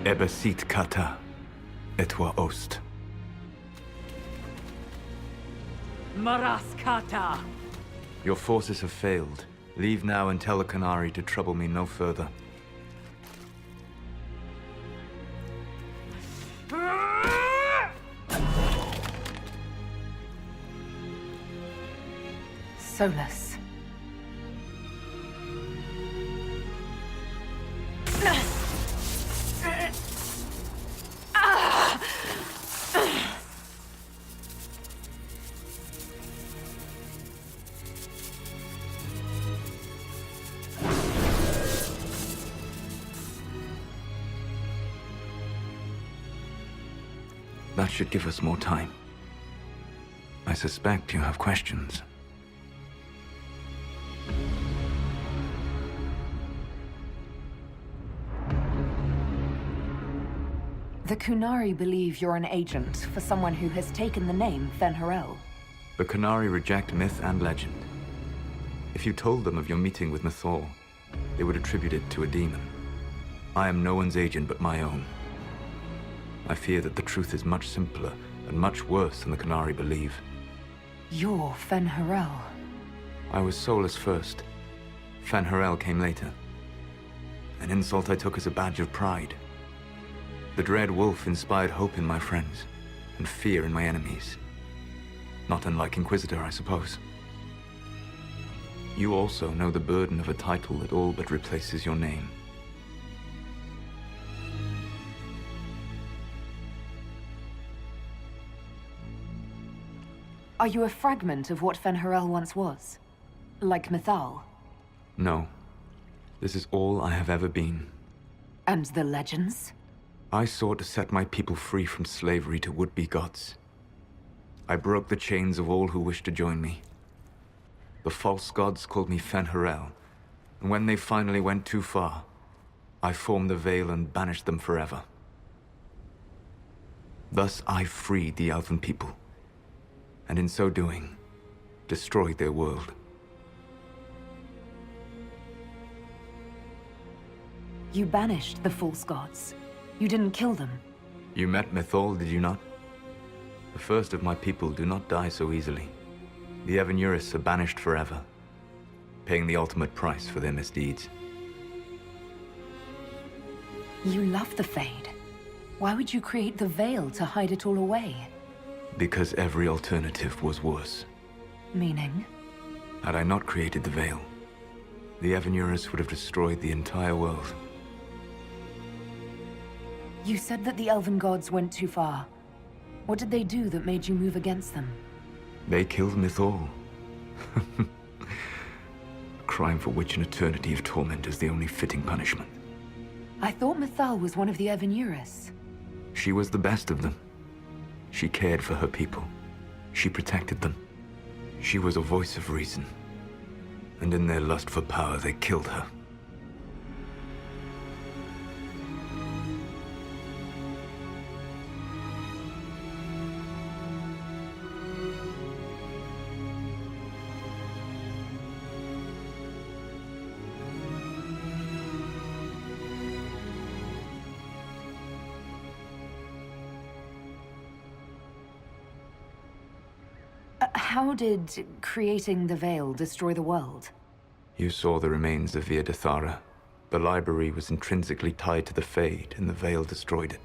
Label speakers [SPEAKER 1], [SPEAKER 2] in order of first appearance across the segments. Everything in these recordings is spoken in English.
[SPEAKER 1] Ebesit kata, etwa ost.
[SPEAKER 2] Maraskata!
[SPEAKER 1] Your forces have failed. Leave now and tell the Qunari to trouble me no further.
[SPEAKER 2] Solas.
[SPEAKER 1] That should give us more time. I suspect you have questions.
[SPEAKER 2] The Qunari believe you're an agent for someone who has taken the name Fen'Harel.
[SPEAKER 1] The Qunari reject myth and legend. If you told them of your meeting with Mythal, they would attribute it to a demon. I am no one's agent but my own. I fear that the truth is much simpler and much worse than the Qunari believe.
[SPEAKER 2] You're Fen'Harel.
[SPEAKER 1] I was Solas first. Fen'Harel came later. An insult I took as a badge of pride. The Dread Wolf inspired hope in my friends, and fear in my enemies. Not unlike Inquisitor, I suppose. You also know the burden of a title that all but replaces your name.
[SPEAKER 2] Are you a fragment of what Fen'Harel once was? Like Mythal?
[SPEAKER 1] No. This is all I have ever been.
[SPEAKER 2] And the legends?
[SPEAKER 1] I sought to set my people free from slavery to would-be gods. I broke the chains of all who wished to join me. The false gods called me Fen'Harel, and when they finally went too far, I formed the Veil and banished them forever. Thus I freed the Elven people, and in so doing, destroyed their world.
[SPEAKER 2] You banished the false gods. You didn't kill them.
[SPEAKER 1] You met Mythal, did you not? The first of my people do not die so easily. The Evanurus are banished forever, paying the ultimate price for their misdeeds.
[SPEAKER 2] You love the Fade. Why would you create the Veil to hide it all away?
[SPEAKER 1] Because every alternative was worse.
[SPEAKER 2] Meaning?
[SPEAKER 1] Had I not created the Veil, the Evanurus would have destroyed the entire world.
[SPEAKER 2] You said that the Elven gods went too far. What did they do that made you move against them?
[SPEAKER 1] They killed Mythal. A crime for which an eternity of torment is the only fitting punishment.
[SPEAKER 2] I thought Mythal was one of the Evanurus.
[SPEAKER 1] She was the best of them. She cared for her people. She protected them. She was a voice of reason. And in their lust for power, they killed her.
[SPEAKER 2] How did creating the Veil destroy the world?
[SPEAKER 1] You saw the remains of Via Dathara. The library was intrinsically tied to the Fade, and the Veil destroyed it.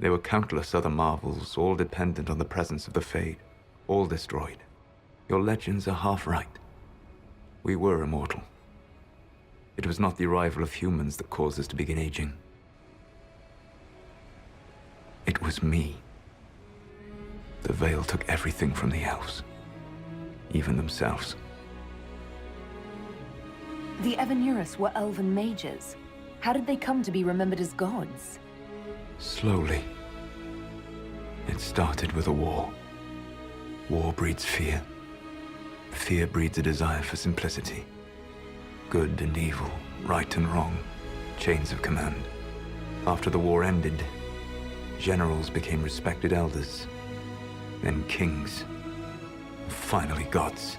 [SPEAKER 1] There were countless other marvels, all dependent on the presence of the Fade, all destroyed. Your legends are half right. We were immortal. It was not the arrival of humans that caused us to begin aging. It was me. The Veil took everything from the elves. Even themselves.
[SPEAKER 2] The Evanurus were elven mages. How did they come to be remembered as gods?
[SPEAKER 1] Slowly. It started with a war. War breeds fear. Fear breeds a desire for simplicity. Good and evil, right and wrong, chains of command. After the war ended, generals became respected elders, then kings, and finally gods.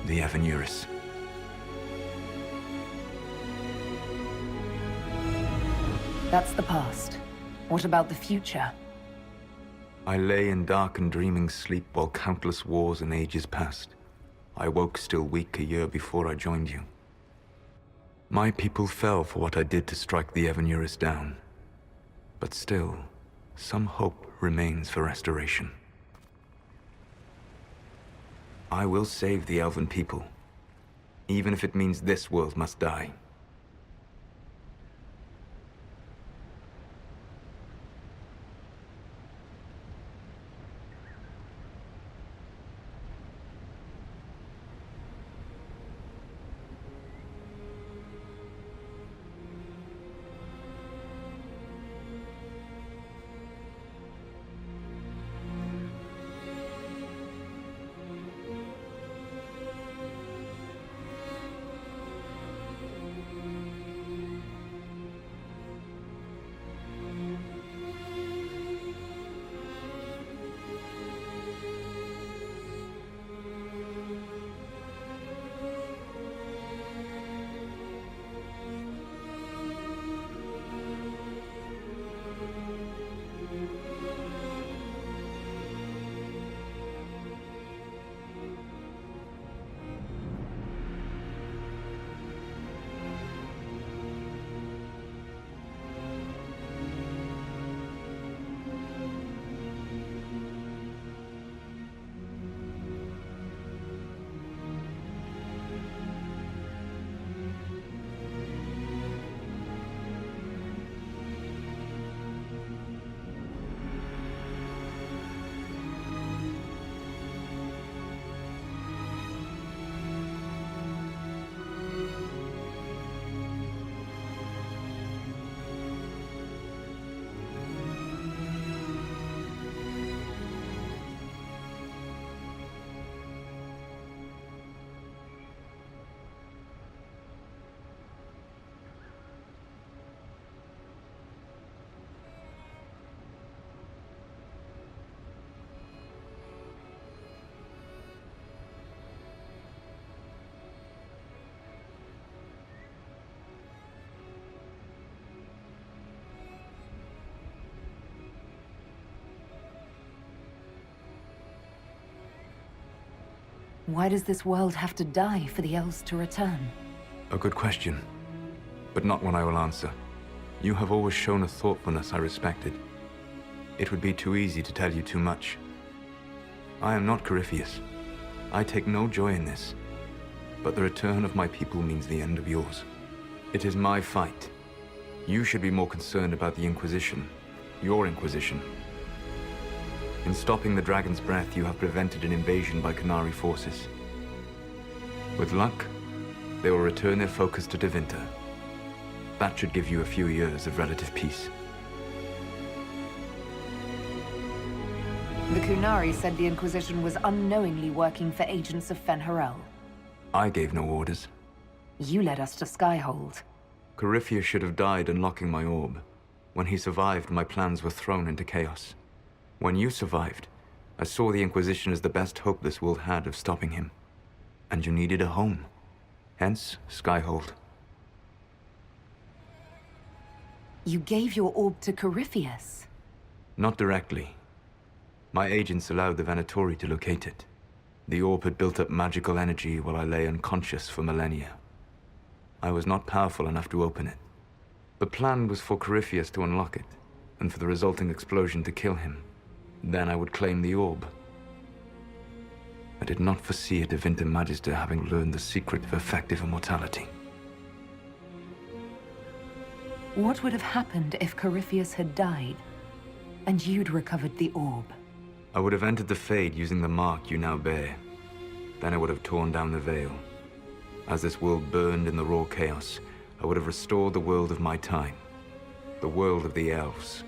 [SPEAKER 1] The Evanurus.
[SPEAKER 2] That's the past. What about the future?
[SPEAKER 1] I lay in dark and dreaming sleep while countless wars and ages passed. I woke still weak a year before I joined you. My people fell for what I did to strike the Evanurus down. But still, some hope remains for restoration. I will save the Elven people, even if it means this world must die.
[SPEAKER 2] Why does this world have to die for the elves to return?
[SPEAKER 1] A good question, but not one I will answer. You have always shown a thoughtfulness I respected. It would be too easy to tell you too much. I am not Corypheus. I take no joy in this, but the return of my people means the end of yours. It is my fight. You should be more concerned about the Inquisition, your Inquisition. In stopping the Dragon's Breath, you have prevented an invasion by Qunari forces. With luck, they will return their focus to Tevinter. That should give you a few years of relative peace.
[SPEAKER 2] The Qunari said the Inquisition was unknowingly working for agents of Fen'Harel.
[SPEAKER 1] I gave no orders.
[SPEAKER 2] You led us to Skyhold.
[SPEAKER 1] Corypheus should have died unlocking my orb. When he survived, my plans were thrown into chaos. When you survived, I saw the Inquisition as the best hope this world had of stopping him. And you needed a home. Hence, Skyhold.
[SPEAKER 2] You gave your orb to Corypheus?
[SPEAKER 1] Not directly. My agents allowed the Venatori to locate it. The orb had built up magical energy while I lay unconscious for millennia. I was not powerful enough to open it. The plan was for Corypheus to unlock it, and for the resulting explosion to kill him. Then I would claim the orb. I did not foresee a Tevinter Magister having learned the secret of effective immortality.
[SPEAKER 2] What would have happened if Corypheus had died, and you'd recovered the orb?
[SPEAKER 1] I would have entered the Fade using the mark you now bear. Then I would have torn down the veil. As this world burned in the raw chaos, I would have restored the world of my time. The world of the elves.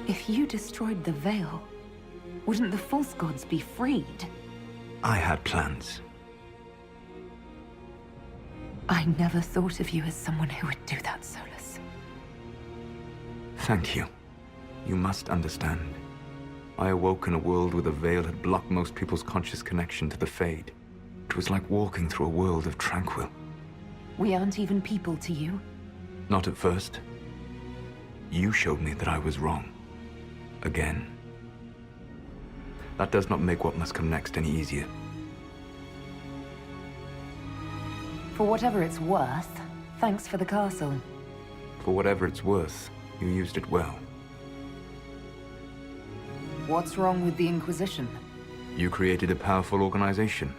[SPEAKER 2] If you destroyed the veil, wouldn't the false gods be freed?
[SPEAKER 1] I had plans.
[SPEAKER 2] I never thought of you as someone who would do that, Solas.
[SPEAKER 1] Thank you. You must understand. I awoke in a world where the veil had blocked most people's conscious connection to the Fade. It was like walking through a world of tranquil.
[SPEAKER 2] We aren't even people to you?
[SPEAKER 1] Not at first. You showed me that I was wrong. Again. That does not make what must come next any easier.
[SPEAKER 2] For whatever it's worth, thanks for the castle.
[SPEAKER 1] For whatever it's worth, you used it well.
[SPEAKER 2] What's wrong with the Inquisition?
[SPEAKER 1] You created a powerful organization,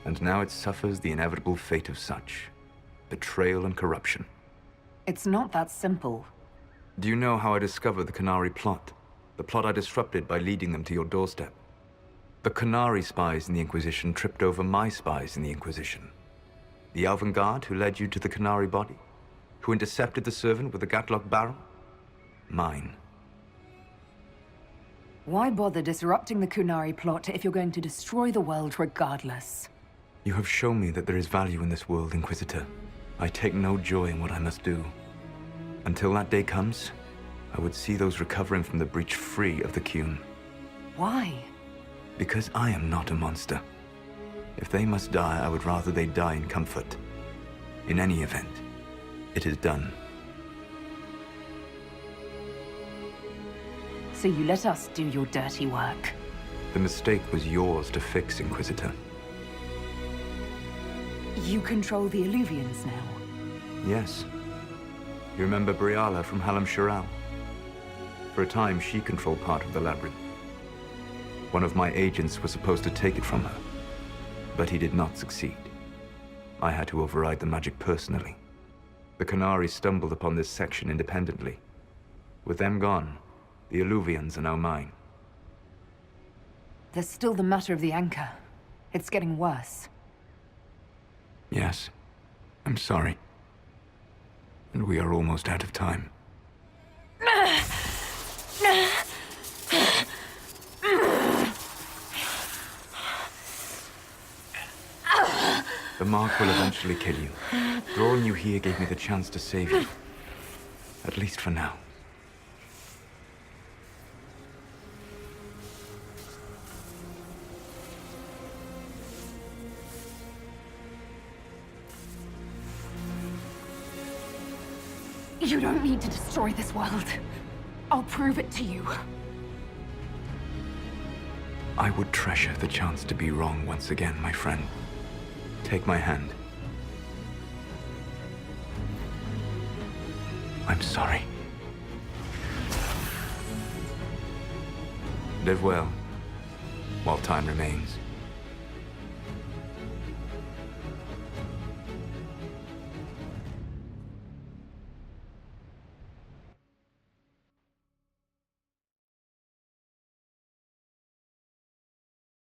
[SPEAKER 1] and now it suffers the inevitable fate of such. Betrayal and corruption.
[SPEAKER 2] It's not that simple.
[SPEAKER 1] Do you know how I discovered the Canary plot? The plot I disrupted by leading them to your doorstep. The Canary spies in the Inquisition tripped over my spies in the Inquisition. The Elven Guard who led you to the Canary body? Who intercepted the servant with the Gatlock barrel? Mine.
[SPEAKER 2] Why bother disrupting the Kunari plot if you're going to destroy the world regardless?
[SPEAKER 1] You have shown me that there is value in this world, Inquisitor. I take no joy in what I must do. Until that day comes, I would see those recovering from the breach free of the Qun.
[SPEAKER 2] Why?
[SPEAKER 1] Because I am not a monster. If they must die, I would rather they die in comfort. In any event, it is done.
[SPEAKER 2] So you let us do your dirty work?
[SPEAKER 1] The mistake was yours to fix, Inquisitor.
[SPEAKER 2] You control the Illuvians now?
[SPEAKER 1] Yes. You remember Briala from Halam Shiral? For a time, she controlled part of the labyrinth. One of my agents was supposed to take it from her, but he did not succeed. I had to override the magic personally. The Canary stumbled upon this section independently. With them gone, the Illuvians are now mine.
[SPEAKER 2] There's still the matter of the anchor. It's getting worse.
[SPEAKER 1] Yes, I'm sorry. And we are almost out of time. The mark will eventually kill you. Drawing you here gave me the chance to save you. At least for now.
[SPEAKER 2] You don't need to destroy this world. I'll prove it to you.
[SPEAKER 1] I would treasure the chance to be wrong once again, my friend. Take my hand. I'm sorry. Live well, while time remains.